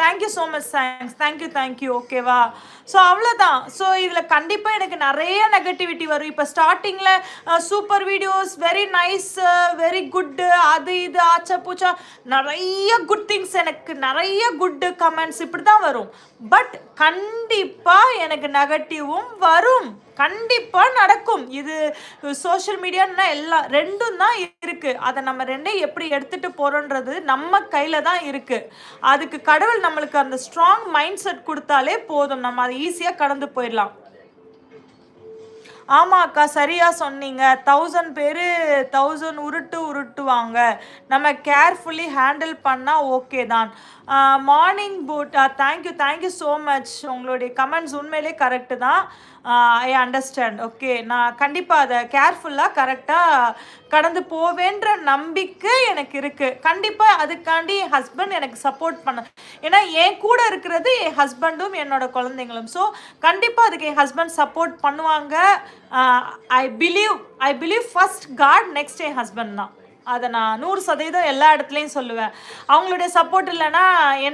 Thank you so much thank you ஓகேவா. So அவ்வளோதான். So இதில் கண்டிப்பாக எனக்கு நிறைய நெகட்டிவிட்டி வரும். இப்போ ஸ்டார்டிங்கில் super videos, very nice, very good, அது இது ஆச்சா பூச்சா நிறைய குட் திங்ஸ், எனக்கு நிறைய குட்டு கமெண்ட்ஸ் இப்படி தான் வரும். பட் கண்டிப்பாக எனக்கு நெகட்டிவும் வரும், கண்டிப்பாக நடக்கும். இது சோஷியல் மீடியான்னா எல்லாம் ரெண்டும் தான் இருக்குது. அதை நம்ம ரெண்டையும் எப்படி எடுத்துகிட்டு போகிறோன்றது நம்ம கையில் தான் இருக்குது. அதுக்கு கடவுள் நம்மளுக்கு அந்த ஸ்ட்ராங் மைண்ட் செட் கொடுத்தாலே போதும், நம்ம அதை ஈஸியாக கடந்து போயிடலாம். ஆமாம் அக்கா, சரியாக சொன்னீங்க. 1000 பேர் 1000 உருட்டுவாங்க. நம்ம கேர்ஃபுல்லி ஹேண்டில் பண்ணால் ஓகே தான். Morning boot, thank you so much. உங்களுடைய கமெண்ட்ஸ் உண்மையிலே கரெக்டு தான். I understand. ஓகே, நான் கண்டிப்பாக அதை கேர்ஃபுல்லாக கரெக்டாக கடந்து போவேன்ற நம்பிக்கை எனக்கு இருக்குது. கண்டிப்பாக அதுக்காண்டி என் ஹஸ்பண்ட் எனக்கு சப்போர்ட் பண்ண, ஏன்னா என் கூட இருக்கிறது என் ஹஸ்பண்டும் என்னோட குழந்தைங்களும். ஸோ கண்டிப்பாக அதுக்கு என் ஹஸ்பண்ட் சப்போர்ட் பண்ணுவாங்க. I believe first God, next என் ஹஸ்பண்ட் தான். அதை நான் 100% எல்லா இடத்துலையும் சொல்லுவேன். அவங்களுடைய சப்போர்ட் இல்லைன்னா